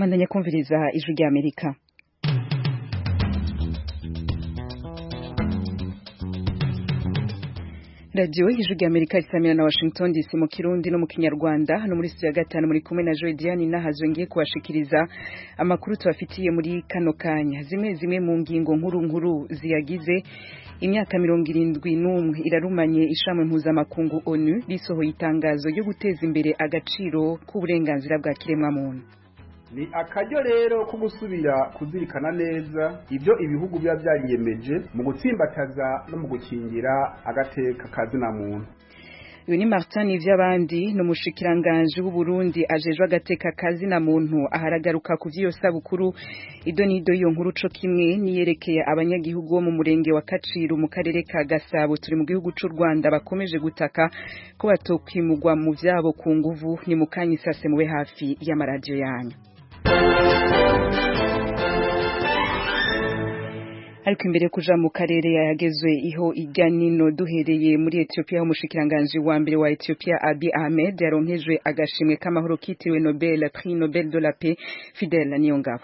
Mandanya kumviriza ijwi ry'Amerika. Radio ijwi ry'Amerika isamira na Washington DC mu Kirundi no mu Kinyarwanda hano muri studio ya 5 muri kumwe na Joy Diane nahazwe ngiye kubashikiriza amakuru tubafitiye muri kano kanya. Zimwe mu ngingo nkuru ziyagize imyaka 71 irarumanye ishamwe mpuzamakungu ONU risohoye itangazo ryo guteza imbere agaciro k'uburenganzira bwa kiremwa muntu. Ni akaryo rero ko gusubira kuzirikana neza ibyo ibihugu biba byariyemeje mu gutsimbataza no mu gukingira agateka ka zina muntu. Uyu ni Martin vy'abandi no mushikiranganje w'u Burundi ajejwe agateka ka zina muntu aharagaruka ku vyo sabukuru idonido yo nkuru co kimwe niyerekeye abanyagihugu bo mu murenge wa Kaciro mu karere ka Gasabo turi mu gihugu c'u Rwanda bakomeje gutaka ko batokwimugwa mu vyabo ku nguvu. Ni mukanyi sase muwe hafi y'amaradiyo yanyu. Ariko imbere kuja mu karere yagezwe iho iganino duhereye muri Ethiopia umushikiranganje wa mbere wa Ethiopia Abiy Ahmed yaronkejwe agashimwe k'amahoro kitiriwe Nobel Prix Nobel de la Paix Fidel Niyongabo.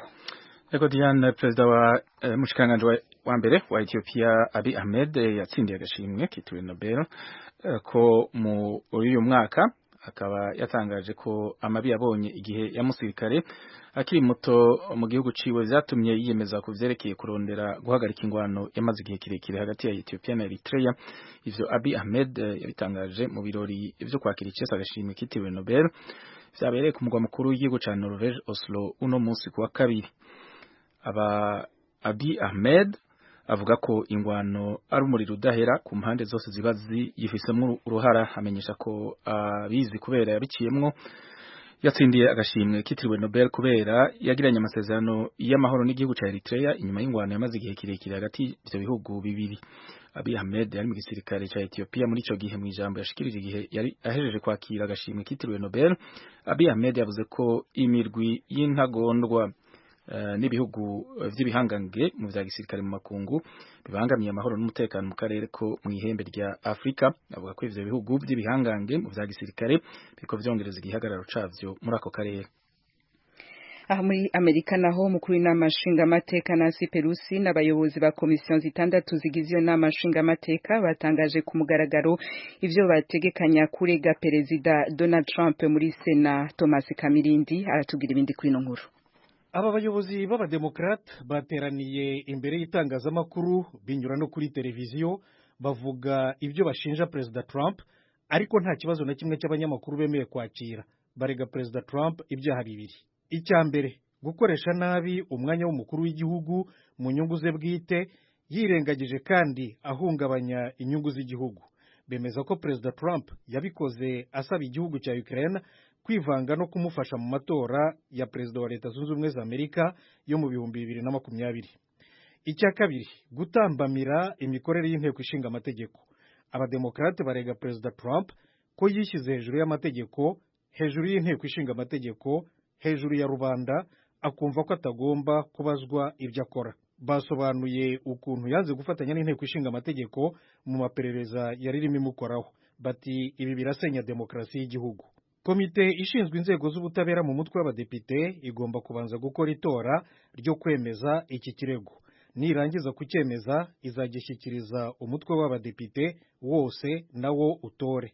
Ego Diane, perezida wa mushikiranganje wa mbere wa Ethiopia Abiy Ahmed yatsindiye agashimwe kitiriwe Nobel ko mu uyu mwaka akaba yatangaje ko amabi yabonye igihe ya musirikare akiri muto mu gihugu ciwe vyatumye yiyemeza ku vyerekeye kurondera guhagarika ingwano yamaze igihe kirekire hagati ya Ethiopia na Eritrea. Ivyo Abiy Ahmed yabitangaje mu birori vyo kwakira icesa agashimwe kitiriwe Nobel vyabereye ku mugwa mukuru w'igihugu ca Norvege Oslo uno munsi kuwa kabiri. Abiy Ahmed avuga ko ingwano ari umuriro udahera ku mpande zose ziba zifisemo uruhara. Amenyesha ko bizi kubera yabiciyemwo yatsindiye agashimwe kitiriwe Nobel kubera yagiranye amasezerano y'amahoro n'igihugu ca Eritrea inyuma y'ingwano yamaze igihe kirekire hagati y'ivyo bihugu bibiri. Abiy Ahmed yari mu gisirikare ca Ethiopia muri ico gihe mw'ijambo yashikirije igihe yari ahejeje kwakira agashimwe kitiriwe Nobel. Abiy Ahmed yavuze ko imirwi y'intagondwa n'ibihugu vy'ibihangange mu vya gisirikare mu makungu bibangamiye amahoro n'umutekano mu karere ko mu ihembe rya Afrika. Avuga ko ivyo bihugu vy'ibihangange mu vya gisirikare biko vyongereza igihagararo cavyo muri ako karere. Aha muri Amerika naho umukuru w'inama nshingamateka Nancy Pelosi n'abayobozi ba komisiyo zitandatu zigize iyo nama nshingamateka batangaje ku mugaragaro ivyo bategekanya kurega perezida Donald Trump muri Sena. Thomas Kamirindi aratubwira ibindi kuri ino nkuru. Aba bayobozi b'abademokrate bateraniye imbere y'itangazamakuru binyura no kuri televiziyo bavuga ibyo bashinja perezida Trump, ariko nta kibazo na kimwe cy'abanyamakuru bemeye kwakira. Barega perezida Trump ibyaha bibiri. Icya mbere, gukoresha nabi umwanya w'umukuru w'igihugu mu nyungu ze bwite, yirengagije kandi ahungabanya inyungu z'igihugu. Bemeza ko perezida Trump yabikoze asaba igihugu cya Ukraine kwivanga no kumufasha mu matora ya perezida wa Leta Zunze Ubumwe za Amerika yo mu 2020. Icya kabiri, gutambamira imikorere y'inteko ishinga amategeko. Abademokrate barega perezida Trump ko yishyize hejuru y'amategeko, hejuru y'inteko ishinga amategeko, hejuru ya rubanda, akumva ko atagomba kubazwa ibyo akora. Basobanuye ukuntu yanze gufatanya n'inteko ishinga amategeko mu maperereza yari irimo imukoraho. Bati ibi birasenya demokrasi y'igihugu. Komite ishinzwe inzego z'ubutabera mu mutwe w'abadepite igomba kubanza gukora itora ryo kwemeza iki kirego. Nirangiza kucyemeza izagishyikiriza umutwe w'abadepite wose nawo utore.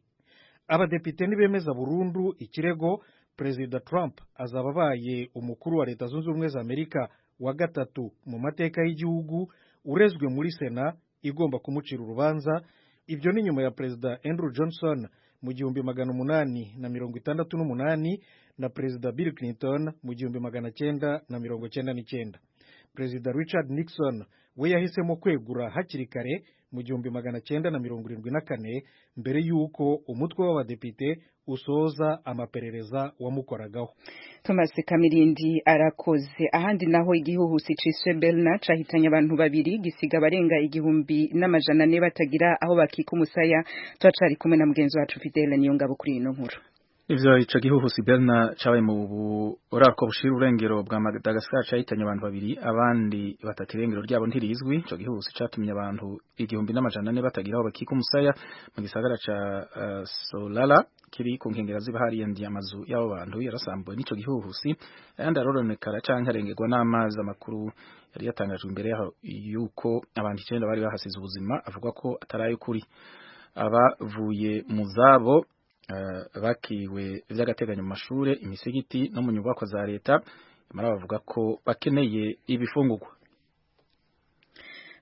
Abadepite nibemeza burundu ikirego, perezida Trump azaba abaye umukuru wa Leta Zunze Ubumwe za Amerika wa gatatu mu mateka y'igihugu urezwe muri Sena igomba kumucira urubanza. Ibyo ni nyuma ya perezida Andrew Johnson mu 1868 na perezida Bill Clinton mu 1999. Perezida Richard Nixon we yahisemo kwegura hakiri kare mu 1974 mbere y'uko umutwe w'abadepite usoza amaperereza wamukoragaho. Thomas Kamirindi arakoze. Ahandi naho igihuhusi ciswe Belna cahitanye abantu babiri gisiga barenga 1,400 batagira aho bakika umusaya. Twacari kumwe na mugenzi wacu Fidel Niyongabo kuri ino nkuru. Ivyo ico gihuhusi Berna cabaye mu burako bushira urengero bwa Madagascar cahitanye abantu babiri abandi batatu irengero ryabo ntirizwi. Ico gihuhusi catumye abantu 1,400 batagira aho bakika umusaya mu gisagara ca Solala kiri ku nkengera z'ibahari yendi amazu y'abo bantu yarasambuwe n'ico gihuhusi ayandi aroronekara canke arengerwa n'amazi. Amakuru yari yatangajwe imbere yaho yuko abantu 9 bari bahasize ubuzima avuga ko atarayo kuri abavuye mu zabo bakiwe vy'agateganyo mu mashure imisigiti no mu nyubako za leta mara bavuga ko bakeneye ibifungurwa.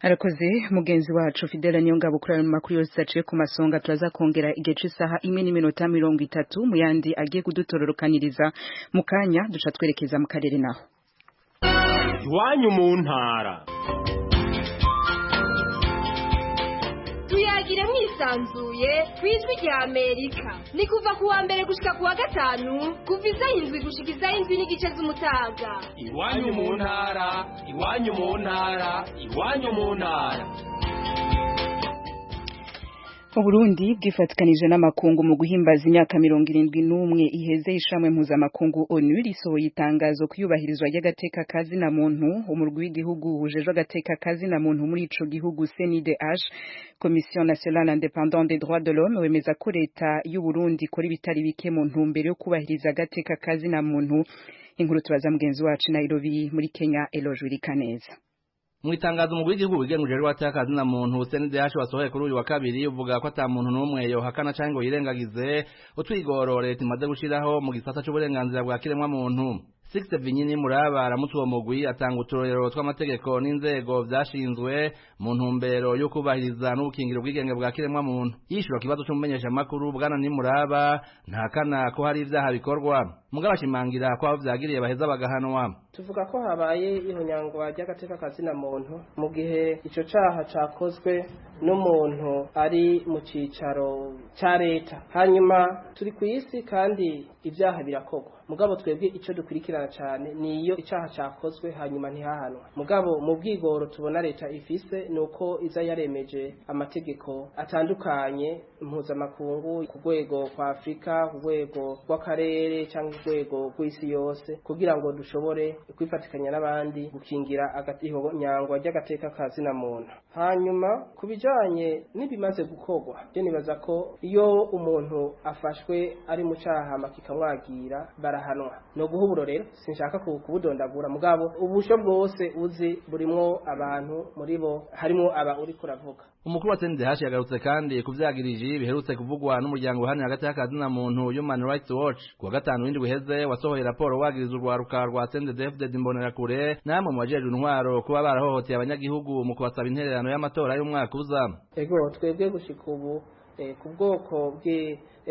Arakoze mugenzi wacu Fidela Nyongabo kuri makuru yose aciye ku masonga turaza kongera igihe c'isaha 1:30 mu yandi agiye kudutororokaniriza mu kanya duca twerekeza mu karere naho iwanyu mu ntara tuyagire mwisanzuye kwijwi ry'Amerika ni kuva ku wa mbere gushika ku wa gatanu kuva izaho indwi gushika izaho indwi n'igice z'umutaga. iwanyu mu ntara iwanyu mu ntara iwanyu mu ntara. Burundi bwifatikanije n'amakungu mu guhimbaza imyaka 71 iheze ishamwe mpuzamakungu ONU risohoye itangazo kuyubahirizwa y'agateka ka zina muntu. Umurwi w'igihugu ujejwe agateka ka zina muntu muri ico gihugu CNDH Commission nationale indépendante des droits de l'homme wemeza ko leta y'u Burundi ikora ibitari bike mu ntumbero yo kubahiriza agateka ka zina muntu. Inkuru tubaza mugenzi wacu Nairobi muri Kenya Eloge Kaneza. Mwitangazo mu bw'igihugu bigenuje rw'atakazi na muntu CNDH wasohoye kuri uyu wa kabiri uvuga ko ata muntu n'umwe yohakana canke ngo yirengagize utwigoro leta imaze gushiraho mu gisata c'uburenganzira bwa kiremwa muntu. Sixte Vinyini Muraba aramutse uwo mugwi atanga uturorero tw'amategeko n'inzego vyashinzwe mu ntumbero yo kubahiriza n'ubukingira ubwigenge bwa kiremwa muntu. Yishura kibazo c'umumenyesha makuru bwana ni Muraba ntakana ko hari ivyaha bikorwa mugabo ashimangira ko abo vyagiriye baheza bagahanwa. Tuvuga ko habaye ihunyangwa ry'agateka kazina muntu mu gihe ico caha cakozwe n'umuntu ari mu cicaro ca leta. Hanyuma turi ku isi kandi ivyaha birakorwa mugabo twebwe ico dukurikirana cyane niyo icaha cakozwe hanyuma ntihahanwa. Mugabo mu bwigoro tubona leta ifise nuko iza yaremeje amategeko atandukanye mpuzamakungu ku rwego kwa Afrika, ku rwego rw'akarere cyangwa urwego rw'isi yose kugira ngo dushobore kwifatikanya n'abandi gukingira agatiho-nyangwa ry'agateka kazina muntu. Hanyuma kubijanye n'ibimaze gukorwa je nibaza ko iyo umuntu afashwe ari mu caha makikamwagira barahanwa. No guhuburo rero sinshaka kubudondagura mugabo ubusho bwose uzi burimwo abantu muri bo harimo aba uri kuravuga. Umukuru wa CNDH yagarutse kandi kuvyagirije biherutse kuvugwa n'umuryango uhani hagati y'akazina muntu Human Rights Watch kuwa gatanu w'indwi uheze wasohoye raporo wagiriza urwaruka rwa CNDD-FDD Imbonerakure namwe mu bajejwe intwaro kuba barahohoteye abanyagihugu mu kubasaba intererano y'amatora y'umwaka uza. Ego twebwe gushika ubu ku bwoko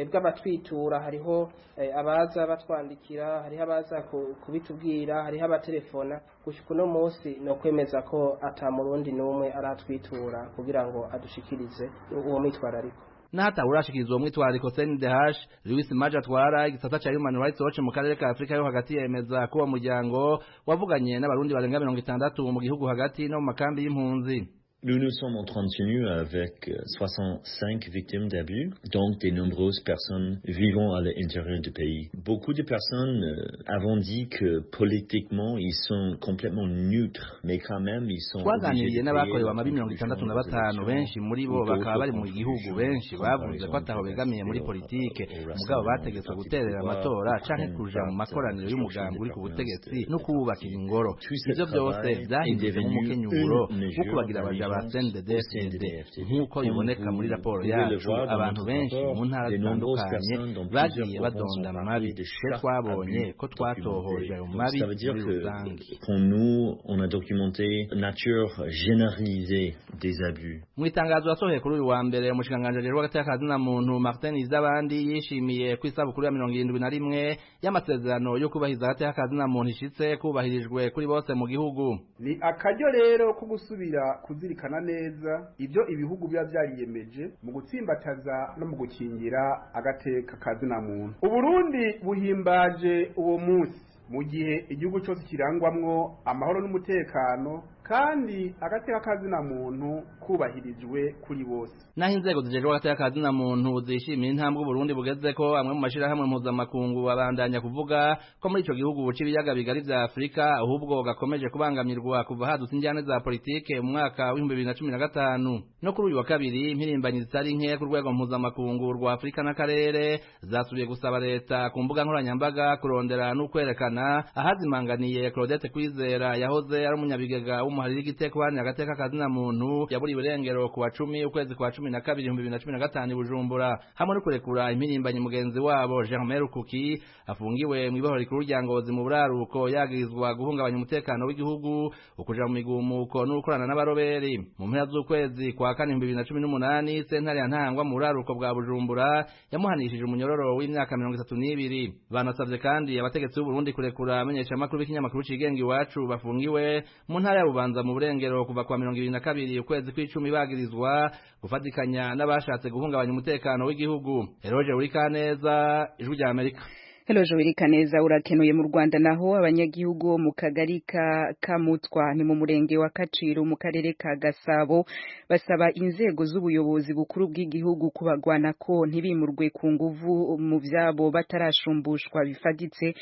bw'abatwitura hariho abaza batwandikira hariho abaza kubitubwira hariho abatelefona gushika uno munsi no kwemeza ko ata murundi n'umwe aratwitura kugira ngo adushikirize uwo mitwarariko. Nahata urashikirizwa mwitwariko CNDH Louis Maja twara igisata cha Human Rights Watch mu karere ka Afrika yo hagati yemeza ko muryango wavuganye n'abarundi barenga 60 mu gihugu hagati no mu makambi y'impunzi. Nous nous sommes entretenus avec 65 victimes d'abus, donc de nombreuses personnes vivant à l'intérieur du pays. Beaucoup de personnes avons dit que politiquement ils sont complètement neutres, mais quand même ils sont twaganiriye n'abakorewe amabi 65 benshi muri bo bakaba bari mu gihugu benshi bavuze ko ataho begamiye muri politike mugabo bategetswe guterera amatora canke kuja mu makoraniro y'umugambi uri ku butegetsi no kubakira ingoro. Ivyo byose byahindutse nk'umukenyuro wo kubagira abaja CNDD-FDD nk'uko biboneka muri raporo yacu. Abantu benshi mu ntara zitandukanye bagiye badonda amabi twabonye ko twatohoje ayo mabi muri rusange. Pour nous on a documenté nature généralisée des abus. Mu itangazo yasohoye kuri uyu wa mbere umushikanganje rero w'agateka muntu Martin Izabandi yishimiye ku isabukuru ya 71 y'amasezerano yo kubahiza agateka muntu ishitse kubahirijwe kuri bose mu gihugu. Ni akaryo rero ko gusubira kuzirikana neza ibyo ibihugu bya byariyemeje mu gutsimbataza no mu gukingira agateka kazina muntu. Uburundi buhimbaje uwo munsi mu gihe igihugu cyose kirangwamwo amahoro n'umutekano kandi agateka kazina muntu kubahirijwe kuri bose. Naho inzego zijejwe agateka kazina muntu zishimiye intambwe Burundi bugeze ko amwe mu mashirahamwe mpuzamakungu babandanya kuvuga ko muri ico gihugu c'ibiyaga bigari vya Afrika ahubwo gakomeje kubangamirwa kuva hadutse injyane za politike mu mwaka wa 2015. No kuri uyu wa kabiri impirimbanyi zitari nke ku rwego mpuzamakungu rwa Afrika na Karere zasubiye gusaba leta ku mbuga nkoranyambaga kurondera no kwerekana ahazimanganiye Claudette Kwizera yahoze ari umunyabigega w'umuhariri gitekwane agateka kazina muntu yaburi burengero ku wa 10 ukwezi kwa 12 2015 Bujumbura hamwe no kurekura impirimbanyi mugenzi wabo Germain Rukuki afungiwe mu ibohoro rikuru rya Ngozi mu buraruko yagirizwa guhungabanya umutekano w'igihugu ukuja mu migumuko n'ukorana n'abaroberi mu mpera z'ukwezi kwa 2018 sentare ya Ntangwa mu buraruko bwa Bujumbura yamuhanishije umunyororo w'imyaka 32. Banasavye kandi abategetsi b'u Burundi kurekura amenyesha makuru b'ikinyamakuru cigenga Iwacu bafungiwe mu ntara ya Bubanza mu burengero kuva kwa 2022 ukwezi kw'icumi bagirizwa gufatikanya n'abashatse guhungabanya umutekano w'igihugu. Eroje Urikaneza, Ijwi ry'Amerika. Eloje Urikaneza urakenuye mu Rwanda naho abanyagihugu mu kagari ka Kamutwa ni mu murenge wa Kaciro mu karere ka Gasabo basaba inzego z'ubuyobozi bukuru bw'igihugu kubagwana ko ntibimurwe ku nguvu mu vyabo batarashumbushwa bifaditse.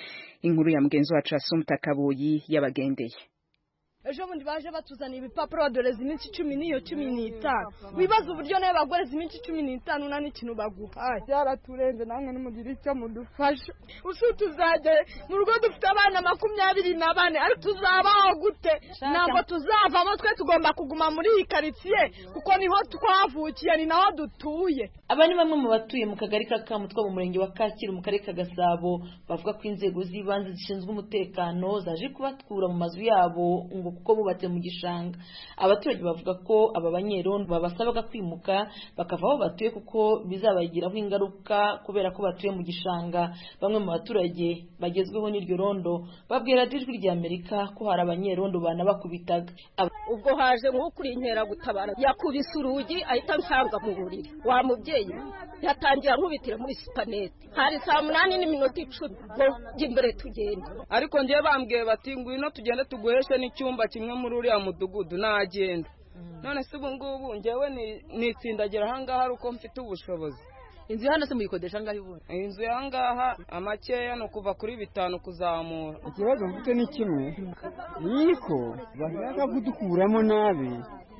Inkuru ya mugenzi wacu Asumta Kaboyi yabagendeye. Ejo bundi baje batuzana ibipapuro badoreza iminsi 10 n'iyo 15 wibaza uburyo nayo bagoreza iminsi 15 nani kintu baguhaye byaraturenze namwe n'umugira icyo mudufasha tuzajye mu rugo dufite abana 24 ariko tuzabaho gute ntabwo tuzavamo twe tugomba kuguma muri iyi quartier kuko niho twavukiye ni naho dutuye. Aba ni bamwe mu batuye mu kagari ka Kamutwa mu murenge wa Kaciro mu karere ka Gasabo bavuga ko inzego z'ibanze zishinzwe umutekano zaje kubatkura mu mazu yabo ngo kuko bubatse mu gishanga. Abaturage bavuga ko aba banyerondo babasabaga kwimuka bakava aho batuye kuko bizabagiraho ingaruka kubera ko batuye mu gishanga. Bamwe mu baturage bagezweho n'iryo rondo babwira Ijwi ry'Amerika ko hari abanyerondo banabakubitaga. Ubwo haje nk'ukuri inkera gutabara yakubise urugi ahita nsanga mu buriri wa mubyeyi yatangiye nkubitira muri sipaneti hari saa 8:10 ngo imbere tugenda ariko ngiye bambwiye bati ngwino tugende tuguheshe n'icyumba kimwe muri uriya mudugudu nagenda none se ubu ngubu ngewe nitsindagira ahangaha ari uko mfite ubushobozi. Inzu hano se muyikodesha ngaho ibura? Inzu yangaha amakeya no kuva kuri 5 kuzamura. Ikibazo mfite ni kimwe niko bashaka kudukuramo nabi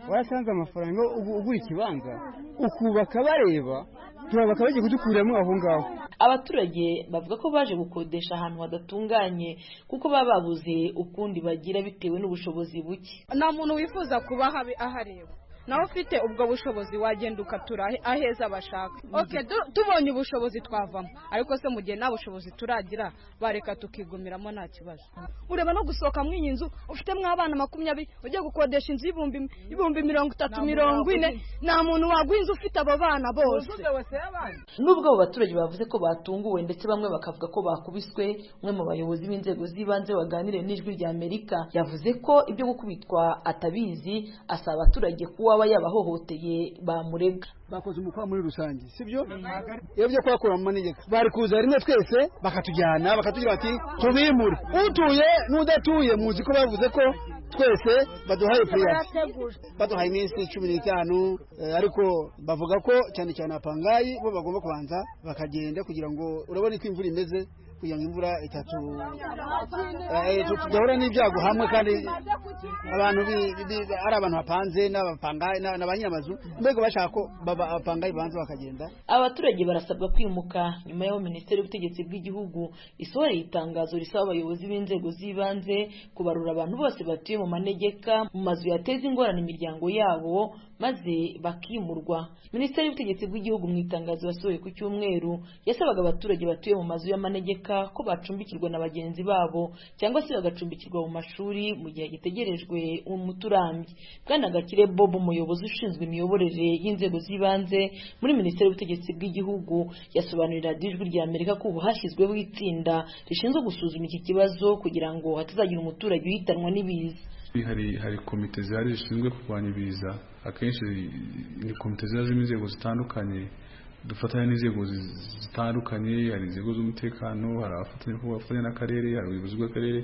warasanze amafaranga ugura ikibanza ukubaka bareba turabaka baje kudukuramo aho ngaho. Abaturage bavuga ko baje gukodesha ahantu hadatunganye kuko baba babuze ukundi bagira bitewe n'ubushobozi buke. Nta muntu wifuza kuba ahareba naho ufite ubwo bushobozi wagenda ukatura aheza bashaka. Okay, tubonye ubushobozi twavamo ariko se mu gihe nta bushobozi turagira bareka tukigumiramo nta kibazo. Ureba no gusohoka mu iyi nzu ufite mw'abana 20 ujye gukodesha inzu y'ibihumbi 340 nta muntu wagwinze ufite abo bana bose. Nubwo abo baturage bavuze ko batunguwe ndetse bamwe bakavuga ko bakubiswe, umwe mu bayobozi b'inzego z'ibanze waganiriye n'Ijwi ry'Amerika yavuze ko ibyo gukubitwa atabizi, asaba abaturage kuba yabahohoteye bamurega. Bakoze umukwa muri rusange sibyo iyo byo kwakura mu manegeka bari kuza rimwe twese bakatujyana bakatugira bati tubimure utuye n'udatuye muzi ko bavuze ko twese baduhaye priority baduhaye iminsi 15 ariko bavuga ko cyane cyane apangayi bo bagomba kubanza bakagenda kugira ngo urabone ko imvura imeze kugira ngo imvura itatu tudahura n'ibyago hamwe kandi abantu ari abantu bapanze n'abapangayi n'abanyamazu mbego bashaka ko abapangayi banze bakagenda. Abaturage barasabwa kwimuka nyuma y'aho Minisiteri y'Ubutegetsi bw'Igihugu isohoreye itangazo risaba abayobozi b'inzego z'ibanze kubarura abantu bose batuye mu manegeka mu mazu yateza ingorane imiryango yabo maze bakimurwa. Minisiteri y'Ubutegetsi bw'Igihugu mu itangazo yasohoye ku cyumweru yasabaga abaturage batuye mu mazu y'amanegeka ko bacumbikirwa na bagenzi babo cyangwa se bagacumbikirwa mu mashuri mu gihe gitegerejwe umuturambye. Bwana Gakire Bob, umuyobozi ushinzwe imiyoborere y'inzego z'ibanze muri Minisiteri y'Ubutegetsi bw'Igihugu, yasobanurira Ijwi ry'Amerika ko ubu hashyizweho itsinda rishinzwe gusuzuma iki kibazo kugira ngo hatazagira umuturage uhitanwa n'ibiza. Hari komite zihari zishinzwe kurwanya ibiza, akenshi ni komite z'inzego zitandukanye dufatanya n'inzego zitandukanye, hari inzego z'umutekano, hari abafatanya n'akarere, hari ubuyobozi bw'akarere.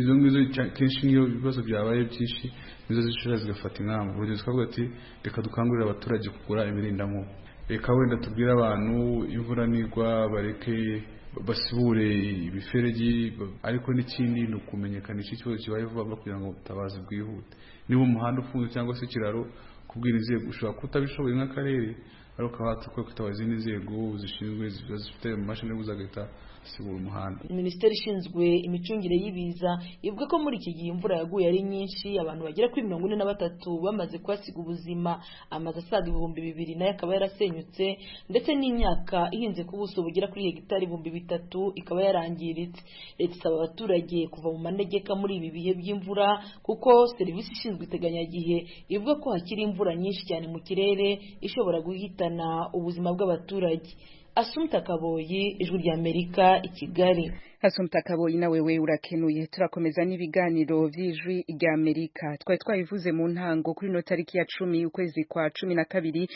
Izo ngizo kenshi niyo ibibazo byabaye byinshi nizo zishobora zigafata ingamba. Urugero twavuga ati reka dukangurira abaturage kugura imirindankuba, reka wenda tubwire abantu imvura nigwa bareke basibure ibiferegi, ariko n'ikindi ni ukumenyekanisha ikibazo kibaye vuba kugira ngo ubutabazi bwihute. Niba umuhanda ufunze cyangwa se ikiraro, kubwira inzego ushobora kutabishoboye nk'akarere, ariko ukaba kwitabaza izindi nzego zishinzwe zifite amashini y'ubuzagahita sibura umuhanda. Minisiteri ishinzwe imicungire y'ibiza ivuga ko muri iki gihe imvura yaguye ari nyinshi, abantu bagera kuri 43 bamaze kwasiga ubuzima, amazu asaga 2000 nayo akaba yarasenyutse, ndetse n'imyaka ihinze ku buso bugera kuri hegitari 3000 ikaba yarangiritse. Leta isaba abaturage kuva mu manegeka muri ibi bihe by'imvura, kuko serivisi ishinzwe iteganyagihe ivuga ko hakiri imvura nyinshi cyane mu kirere ishobora guhitana ubuzima bw'abaturage. Asumta Kaboyi, Ijwi ry'Amerika, i Kigali. Asumta Kaboyi na wewe urakenuye. Turakomeza n'ibiganiro vy'Ijwi ry'Amerika. Twari twabivuze mu ntango kuri no tariki ya 10 ukwezi kwa 12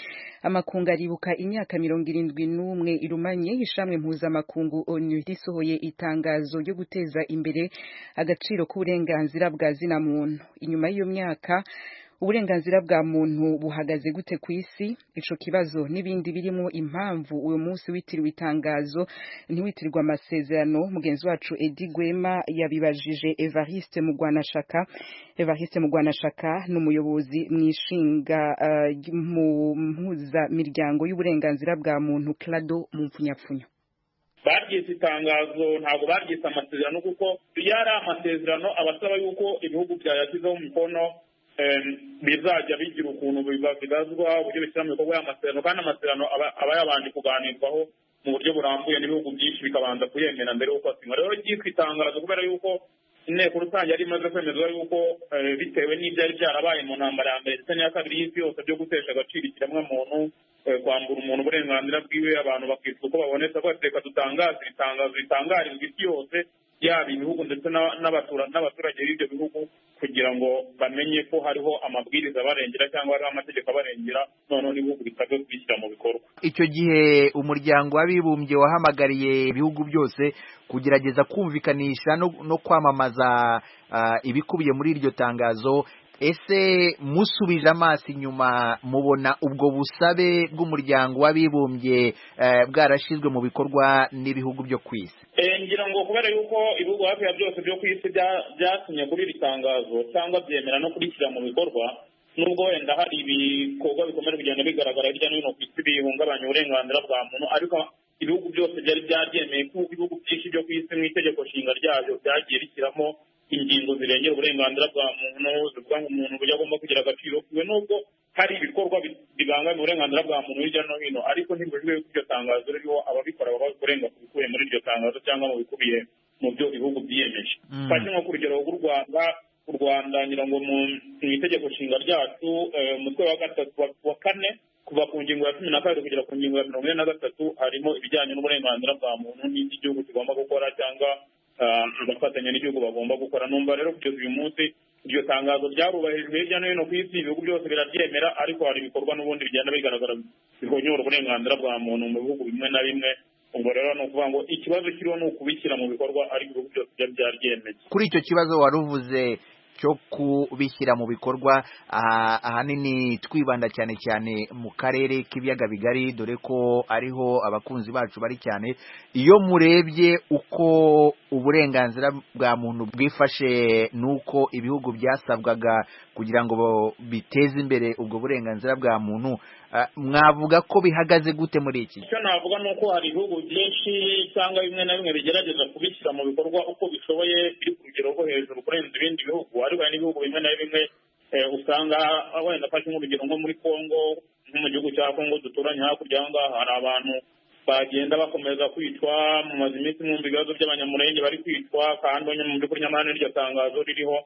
amakungu aribuka imyaka 71 irumanye ishamwe mpuzamakungu ONU risohoye itangazo ryo guteza imbere agaciro k'uburenganzira bwa zina muntu. Inyuma y'iyo myaka uburenganzira bwa muntu buhagaze gute ku isi? Ico kibazo n'ibindi birimo impamvu uyu munsi witiriwe itangazo ntiwitirirwa amasezerano, mugenzi wacu Edi Gwema yabibajije Evariste Mugwanashaka n'umuyobozi mwishinga mu mpuzamiryango y'uburenganzira bwa muntu Clado mu mpfunyapfunyo. Baryise itangazo ntabwo baryise amasezerano, kuko yari amasezerano abasaba yuko ibihugu byayashyizeho umukono bizajya bigira ukuntu bibazwa uburyo bishyira mu bikorwa y'amasezerano, kandi amasezerano aba yabanje kuganirwaho mu buryo burambuye n'ibihugu byinshi bikabanza kuyemera mbere y'uko asinywa. Rero ryitwa itangazo kubera yuko inteko rusange yari imaze kwemezwa yuko bitewe n'ibyari byarabaye mu ntambara ya mbere ndetse n'iya kabiri y'isi yose byo gutesha agaciro ikiremwamuntu, kwambura umuntu uburenganzira bwiwe, abantu bakitwa uko babonetse, reka dutangaze itangazo ritangarizwa isi yose, yaba ibihugu ndetse n'abaturage b'ibyo bihugu, kugira ngo bamenye ko hariho amabwiriza abarengera cyangwa hariho amategeko abarengera, noneho n'ibihugu bikajya kubishyira mu bikorwa. Icyo gihe umuryango w'abibumbye wahamagariye ibihugu byose kugerageza kumvikanisha no kwamamaza ibikubiye muri iryo tangazo. Ese musubije amaso inyuma mubona ubwo busabe bw'umuryango w'abibumbye bwarashizwe mu bikorwa n'ibihugu byo ku isi? Ngira ngo kubera yuko ibihugu hafi ya byose byo ku isi byasinye kuri iri tangazo cyangwa byemera no kurishyira mu bikorwa, nubwo wenda hari ibikorwa bikomeye kugenda bigaragara hirya no hino ku isi bihungabanya uburenganzira bwa muntu, ariko ibihugu byose byari byaryemeye ko ibihugu byinshi byo ku isi mu itegeko nshinga ryabyo byagiye rishyiramo ingingo zirengera uburenganzira bwa muntu, zivuga ngo umuntu uburyo agomba kugira agaciro kiwe, nubwo hari ibikorwa bibangamira uburenganzira bwa muntu hirya no hino, ariko ntibujwe yuko iryo tangazo ririho ababikora baba kurenga ku bikubiye muri iryo tangazo cyangwa mu bikubiye mu byo ibihugu byiyemeje. Fashe nko ku rugero rw'u Rwanda ngira ngo mu itegeko nshinga ryacu umutwe wa 4 kuva ku ngingo ya 12 kugera ku ngingo ya 43 harimo ibijyanye n'uburenganzira bwa muntu n'igihugu kigomba gukora cyangwa abafatanya n'igihugu bagomba gukora. Numva rero kugeza uyu munsi iryo tangazo ryarubahirijwe hirya no hino ku isi, ibihugu byose biraryemera, ariko hari ibikorwa n'ubundi bigenda bigaragara bihonyora uburenganzira bwa muntu mu bihugu bimwe na bimwe. Ubwo rero ni ukuvuga ngo ikibazo kiriho ni ukubishyira mu bikorwa, ariko ibihugu byose byaryemeye. Kuri icyo kibazo waruvuze cyo kubishyira mu bikorwa, ahanini twibanda cyane cyane mu karere k'ibiyaga bigari, dore ko ariho abakunzi bacu bari cyane. Iyo murebye uko uburenganzira bwa muntu bwifashe nuko ibihugu byasabwaga kugira ngo biteze imbere ubwo burenganzira bwa muntu, mwavuga ko bihagaze gute muri iki? Icyo navuga ni uko hari ibihugu byinshi cyangwa bimwe na bimwe bigerageza kubishyira mu bikorwa uko bishoboye, biri ku rugero rwo hejuru kurenza ibindi bihugu, ariko hari n'ibihugu bimwe na bimwe usanga wenda afashe nk'urugero nko muri Kongo, nko mu gihugu cya Kongo duturanye hakurya aho ngaho, hari abantu bagenda bakomeza kwicwa, mu mazi iminsi mu bibazo by'abanyamurenge bari kwicwa, kandi mu by'ukuri nyamara n'iryo tangazo ririho,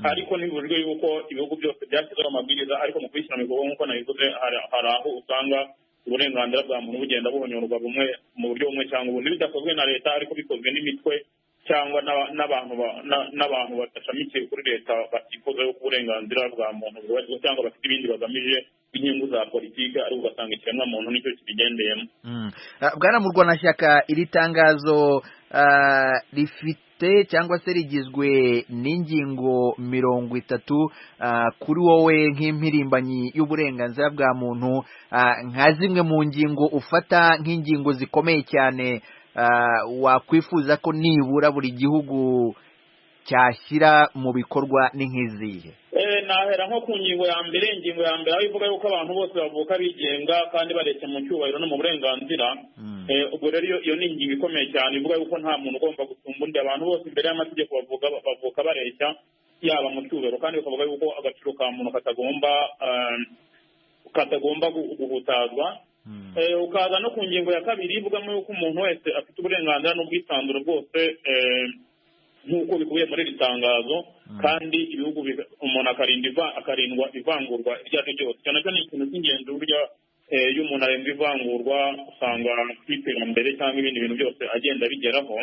ariko ntibujwe yuko ibihugu byose byashyizeho amabwiriza, ariko mu kwishyira mu bikorwa nk'uko nabivuze hari aho usanga uburenganzira bwa muntu bugenda buhonyorwa bumwe mu buryo bumwe cyangwa ubundi, bidakozwe na leta ariko bikozwe n'imitwe cyangwa n'abantu badashamikiye kuri leta batifuza yuko uburenganzira bwa muntu bwubahirizwa cyangwa bafite ibindi bagamije inyungu za politiki ariko ugasanga ikiremwa muntu nicyo kibigendeyemo. Bwana Murwanashyaka, iri tangazo rifite cyangwa se rigizwe n'ingingo 30 kuri wowe nk'impirimbanyi y'uburenganzira bwa muntu, nka zimwe mu ngingo ufata nk'ingingo zikomeye cyane wakwifuza ko nibura buri gihugu cyashyira mu bikorwa ni nk'izihe? Nahera nko ku ngingo ya mbere aho ivuga yuko abantu bose bavuka bigenga kandi bareshya mu cyubahiro no mu burenganzira. Ubwo rero iyo ni ingingo ikomeye cyane ivuga yuko nta muntu ugomba gusumba undi, abantu bose imbere y'amategeko bavuka bareshya yaba mu cyubahiro, kandi bakavuga yuko agaciro ka muntu katagomba guhutazwa. Ukaza no ku ngingo ya kabiri ivugamo yuko umuntu wese afite uburenganzira n'ubwisanzure bwose nk'uko bikubiye muri iri tangazo, kandi ibihugu umuntu akarindwa ivangurwa iryo ari ryo ryose. Cyane cyane ikintu cy'ingenzi burya iyo umuntu arenga ivangurwa usanga kw'iterambere cyangwa ibindi bintu byose agenda bigeraho.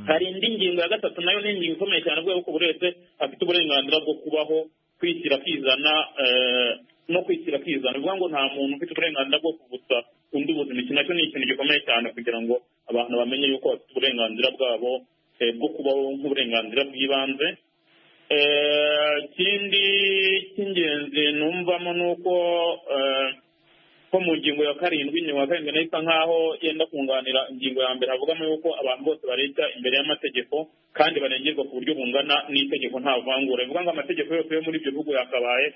Hari indi ngingo ya gatatu nayo ni ingingo ikomeye cyane avuga yuko buri wese afite uburenganzira bwo kubaho, kwishyira akizana no kwishyira akizana. Bivuga ngo nta muntu ufite uburenganzira bwo kuvutsa undi ubuzima. Iki nacyo ni ikintu gikomeye cyane kugira ngo abantu bamenye yuko bafite uburenganzira bwabo bwo kubaho nk'uburenganzira bw'ibanze. Ikindi cy'ingenzi numvamo ni uko mu ngingo ya karindwi nayo isa nk'aho yenda kunganira ingingo ya mbere, havugamo yuko abantu bose bareshya imbere y'amategeko kandi barengerwa ku buryo bungana n'itegeko nta vangura. Bivuga ngo amategeko yose yo muri ibyo bihugu yakabaye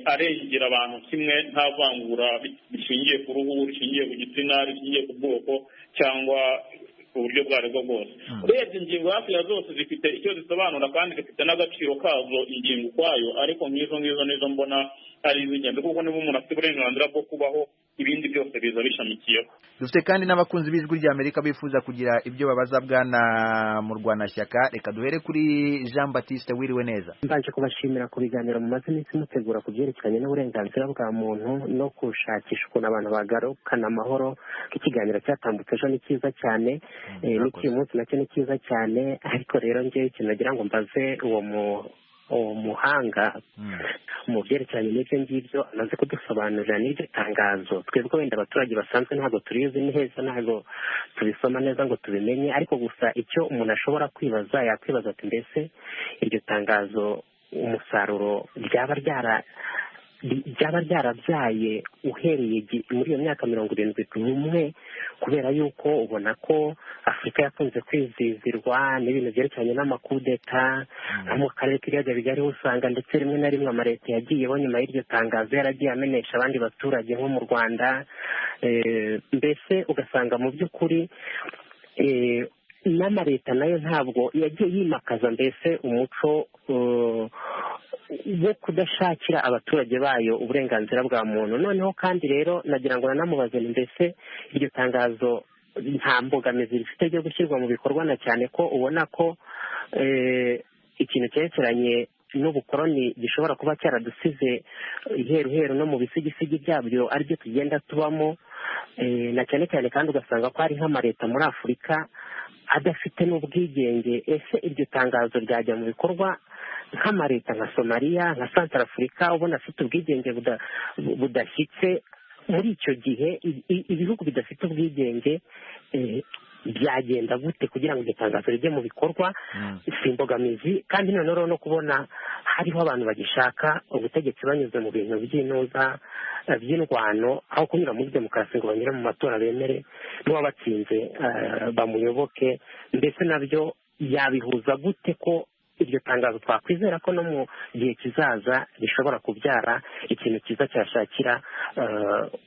arengera abantu kimwe nta vangura rishingiye ku ruhu, rishingiye ku gitsina, rishingiye ku bwoko cyangwa uburyo bwo aribwo bwose. Urebye ingingo hafi ya zose zifite icyo zisobanura kandi zifite n'agaciro kazo ingingo ukwayo, ariko nk'izo nizo mbona ari iz'ingenzi, kuko niba umuntu afite uburenganzira bwo kubaho ibindi byose biza bishamikiyeho. Dufite kandi n'abakunzi b'ijwi ry'Amerika bifuza kugira ibyo babaza Bwana Murwanashyaka. Reka duhere kuri Jean Baptiste. Wiriwe neza. Mbanje kubashimira ku biganiro mumaze iminsi mutegura ku byerekeranye n'uburenganzira bwa muntu no gushakisha ukuntu abantu bagarukana amahoro. Ikiganiro cyatambutse ejo ni cyiza cyane, n'iki munsi nacyo ni cyiza cyane, ariko rero njyewe ikintu nagira ngo mbaze uwo muhanga mu byerekeranye n'ibyo ngibyo amaze kudusobanurira n'iryo tangazo. Twebwe wenda abaturage basanzwe ntabwo turizi neza, ntabwo tubisoma neza ngo tubimenye, ariko gusa icyo umuntu ashobora yakwibaza ati mbese iryo tangazo umusaruro ryaba ryarabyaye uhereye muri iyo myaka 71, kubera yuko ubona ko Afurika yakunze kwizizirwa n'ibintu byerekeranye n'amakudeta nko mu karere k'ibiyaga bigari, usanga ndetse rimwe na rimwe amaleta yagiyeho nyuma y'iryo tangazo yaragiye amenesha abandi baturage nko mu Rwanda. Mbese ugasanga mu by'ukuri n'amaleta nayo ntabwo yagiye yimakaza mbese umuco wo kudashakira abaturage bayo uburenganzira bwa muntu. Noneho kandi rero nagira ngo nanamubaze mbese iryo tangazo nta mbogamizi rifite ryo gushyirwa mu bikorwa, na cyane ko ubona ko ikintu cyerekeranye n'ubukoroni gishobora kuba cyaradusize iheruheru no mu bisigisigi byabyo aribyo tugenda tubamo, na cyane cyane kandi ugasanga ko hari nk'amaleta muri Afurika adafite n'ubwigenge. Ese iryo tangazo ryajya mu bikorwa nk'amaleta nka Somalia, nka Central Africa ubona afite ubwigenge budashyitse? Muri icyo gihe ibihugu bidafite ubwigenge byagenda gute kugira ngo iryo tangazo rijye mu bikorwa? Si imbogamizi kandi noneho no kubona hariho abantu bagishaka ubutegetsi banyuze mu bintu by'indwano aho kunyura muri demokarasi ngo banyure mu matora bemere n'uwabatsinze bamuyoboke. Mbese nabyo yabihuza gute ko iryo tangazo twakwizera ko no mu gihe kizaza rishobora kubyara ikintu cyiza cyashakira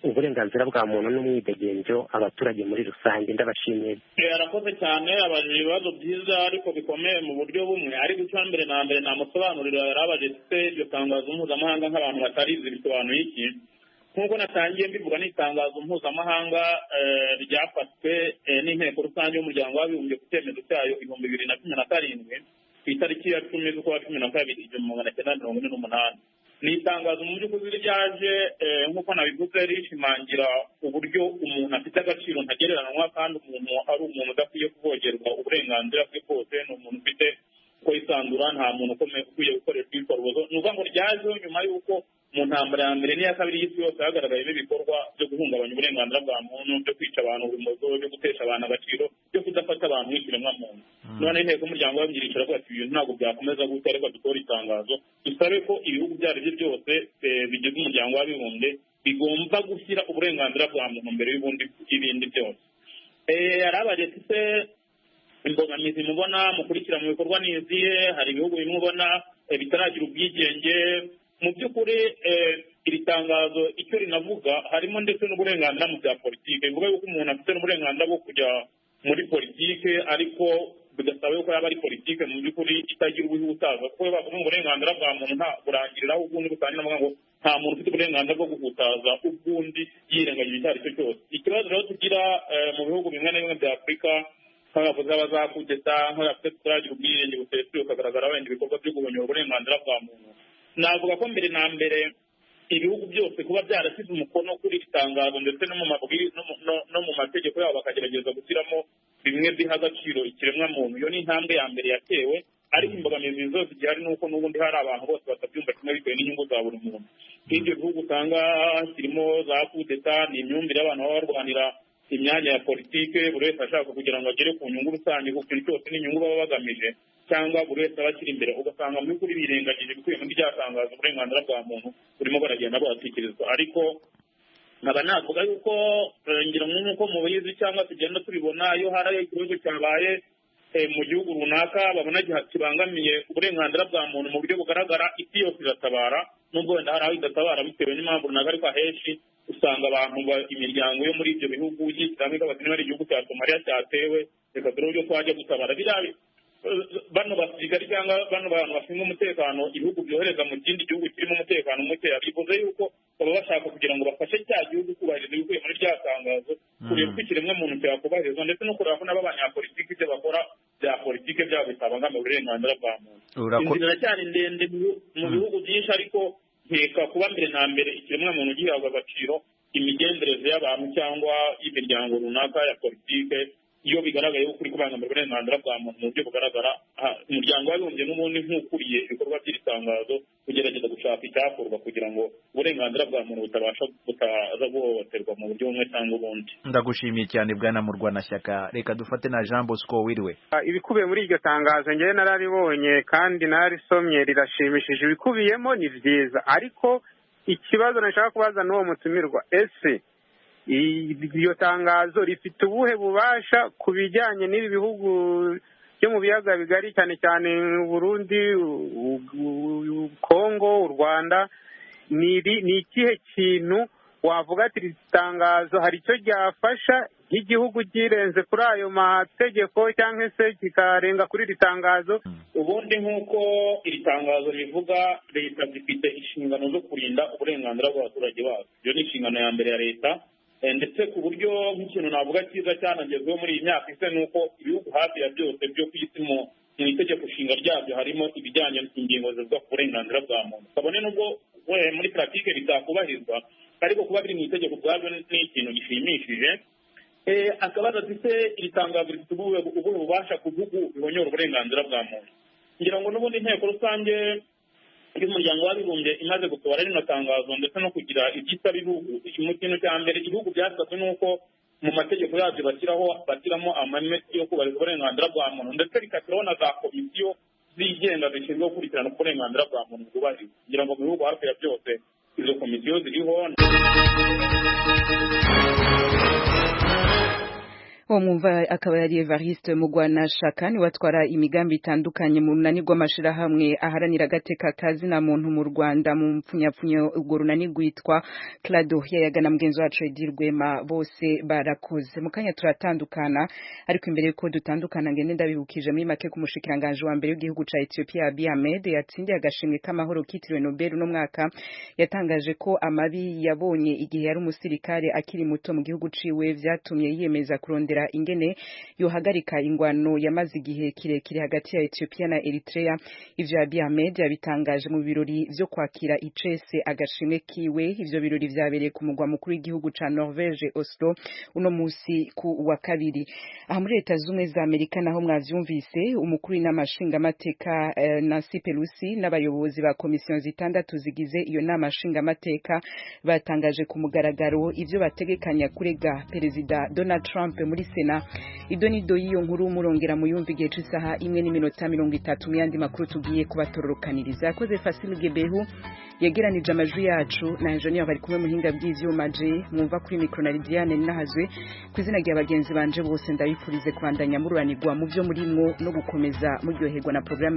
uburenganzira bwa muntu n'umwidegemvyo abaturage muri rusange? Ndabashimiye. Arakoze cyane, abajije ibibazo byiza ariko bikomeye mu buryo bumwe. Ariko icya mbere na mbere namusobanurira yarabaje se iryo tangazo mpuzamahanga nk'abantu batarizi bisobanuye iki. Nk'uko natangiye mbivuga, ni itangazo mpuzamahanga ryafashwe n'inteko rusange y'umuryango w'abibumbye ku cyemezo cyayo 2017 ku itariki ya 10 z'ukwa 12 1948. ni itangazo mu by'ukuri ryaje nk'uko nabivuze rishimangira uburyo umuntu afite agaciro ntagereranywa kandi umuntu ari umuntu udakwiye kuvogerwa uburenganzira bwe bwose, ni umuntu ufite ko yisandura, nta muntu ukwiye gukoreshwa ibikorwa. Ni ukuvuga ngo ryajeho nyuma y'uko mu ntambara ya mbere n'iya kabiri y'isi yose hagaragayemo ibikorwa byo guhungabanya uburenganzira bwa muntu, byo kwica abantu urumozo, byo gutesha abantu agaciro, byo kudafata abantu nk'ikiremwamuntu. none inteko y'umuryango w'abimbyirisha aravuga ati ibintu ntabwo byakomeza gutya, reka dukore itangazo dusabe ko ibihugu ibyo ari byo byose bigize umuryango w'abibumbye bigomba gushyira uburenganzira bwa muntu mbere y'ibindi byose. Arabaje se imbogamizi mubona mukurikira mu bikorwa n'izihe? Hari ibihugu bimwe ubona bitaragira ubwigenge. Mu by'ukuri iri tangazo icyo rinavuga harimo ndetse n'uburenganzira mu bya politike, bivuga yuko umuntu afite n'uburenganzira bwo kujya muri politike, ariko bigasaba yuko yaba ari politike mu by'ukuri itagira ubutaza, kuko bavuga uburenganzira bwa muntu nta burangiriraho ubwundi butangira avuga ngo nta muntu ufite uburenganzira bwo guhutaza ubwundi yirengagije icyo ari cyo cyose. Ikibazo rero tugira mu bihugu bimwe na bimwe bya Afurika, nk'abavuzi b'abazakudeta, nk'abafite tutaragira ubwigenge busesuye, ukagaragara wenda ibikorwa byo guhonyora uburenganzira bwa muntu. Navuga ko mbere na mbere ibihugu byose kuba byarasize umukono kuri iri tangazo ndetse no mu mategeko yabo bakagerageza gushyiramo bimwe biha agaciro ikiremwamuntu, iyo ni intambwe ya mbere yatewe. Ariko imbogamizi zose zihari ni uko n'ubundi hari abantu bose batabyumva kimwe bitewe n'inyungu za buri muntu. Nk'ibyo bihugu usanga kirimo za kudeta, ni imyumvire y'abantu baba barwanira imyanya ya politike, buri wese ashaka kugira ngo agere ku nyungu rusange, ku kintu cyose n'inyungu baba bagamije, cyangwa buri wese aba akiri imbere, ugasanga mu by'ukuri birengagije ibikubiye muri rya tangazo uburenganzira bwa muntu burimo baragenda batekerezwa. Ariko nkaba navuga yuko ngira nk'uko mubizi cyangwa tugenda tubibona, iyo hari ikibazo cyabaye mu gihugu runaka babona kibangamiye uburenganzira bwa muntu mu buryo bugaragara, isi yose iratabara, nubwo wenda hari aho idatabara bitewe n'impamvu runaka, ariko ahenshi usanga abantu imiryango yo muri ibyo bihugu yishyiramo ikabati niba ari igihugu cya Somaliya cyatewe, reka dore uburyo twajya gutabara. Bano basirikari cyangwa bano bantu bashinzwe umutekano ibihugu byohereza mu kindi gihugu kirimo umutekano mukeya, bivuze yuko baba bashaka kugira ngo bafashe cya gihugu kubahiriza ibikubiye muri rya tangazo, kureba uko ikiremwamuntu cyakubahirizwa, ndetse no kureba ko n'abanyapolitiki ibyo bakora bya politike byabo bitabangamiye uburenganzira bwa muntu. Inzira iracyari ndende mu bihugu byinshi, ariko nkeka kuba mbere na mbere ikiremwamuntu gihabwa agaciro, imigendereze y'abantu cyangwa y'imiryango runaka ya politike, iyo bigaragaye ko kuri kubangamira uburenganzira bwa muntu mu buryo bugaragara, umuryango w'abibumbye n'ubundi nk'ukuriye ibikorwa by'iri tangazo ugerageza gushaka icyakorwa kugira ngo uburenganzira bwa muntu butaza guhohoterwa mu buryo bumwe cyangwa ubundi. Ndagushimiye cyane bwana Murwanashyaka. Reka dufate na Jean Bosco wiriwe. Ibikubiye muri iryo tangazo njyewe nararibonye kandi narisomye, rirashimishije, ibikubiyemo ni byiza, ariko ikibazo nashaka kubaza n'uwo mutumirwa, ese iryo tangazo rifite ubuhe bubasha ku bijyanye n'ibi bihugu byo mu biyaga bigari, cyane cyane Burundi, Kongo, u Rwanda? Ni ikihe kintu wavuga ati iri tangazo hari icyo ryafasha nk'igihugu kirenze kuri ayo mategeko, cyangwa se kikarenga kuri iri tangazo? Ubundi nk'uko iri tangazo rivuga, leta zifite inshingano zo kurinda uburenganzira bw'abaturage bazo. Iyo ni inshingano ya mbere ya leta, ndetse ku buryo nk'ikintu navuga cyiza cyanagezweho muri iyi myaka ise ni uko ibihugu hafi ya byose byo ku isi mu itegeko nshinga ryabyo harimo ibijyanye n'ingingo zivuga ku burenganzira bwa muntu. kabone nubwo muri pratique bitakubahirizwa, ariko kuba biri mu itegeko ubwabyo ni ikintu gishimishije. Akabaza ati se iri tangazo rifite ubuhe bubasha ku bihugu bihonyora uburenganzira bwa muntu? Ngira ngo n'ubundi inteko rusange y'umuryango w'abibumbye imaze gusohora rino tangazo ndetse no kugira ibyisaba ibihugu, mu kintu cya mbere ibihugu byasabwe n'uko mu mategeko yabyo bashyiramo amahame yo kubahiriza uburenganzira bwa muntu, ndetse rikashyiraho na za komisiyo zigenga zishinzwe gukurikirana uburenganzira bwa muntu bwubahirizwa. Ngira ngo mu bihugu hafi ya byose izo komisiyo ziriho. Mwumva akaba yari Evariste Mugwanashyaka, ni watwara imigambi itandukanye mu runani rw'amashirahamwe aharanira agateka ka zina muntu mu Rwanda. Mu mpfunyapfunyo urwo runani rwitwa Clado, yayagana mugenzi wacu Edi Rwema, bose barakoze. Mu kanya turatandukana, ariko imbere yuko dutandukana ngende ndabibukije muri make ku mushikiranganje wa mbere w'igihugu ca Ethiopia Abiy Ahmed yatsindiye agashimwe k'amahoro kitiriwe Nobel no mwaka. Yatangaje ko amabi yabonye igihe yari umusirikare akiri muto mu gihugu ciwe vyatumye yiyemeza kurondera kurondera ingene yohagarika ingwano yamaze igihe kirekire hagati ya Ethiopia na Eritrea. Ivyo Abiy Ahmed yabitangaje mu birori vyo kwakira icese agashimwe kiwe. Ivyo birori vyabereye ku mugwa mukuru w'igihugu ca Norvege Oslo uno musi ku wa kabiri. Aha muri Leta z'Ubumwe za Amerika naho mwavyumvise umukuru n'amashinga amateka Nancy Pelosi n'abayobozi ba komisiyo zitandatu zigize iyo nama nshinga amateka batangaje ku mugaragaro ivyo bategekanya kurega Perezida Donald Trump muri Sena. Idonido y'iyo nkuru murongera muyumva igihe c'isaha 1:30 mu yandi makuru tugiye kubatororokaniriza. Yakoze Fasil Gebehu yegeranije amajwi yacu na engineer bari kumwe muhinga bw'ivyuma je mwumva kuri micro na Lidiane nahazwe kwizina rya bagenzi banje bose ndabifurize kwandanya mururanirwa mu byo murimwo no gukomeza muryoherwa na programme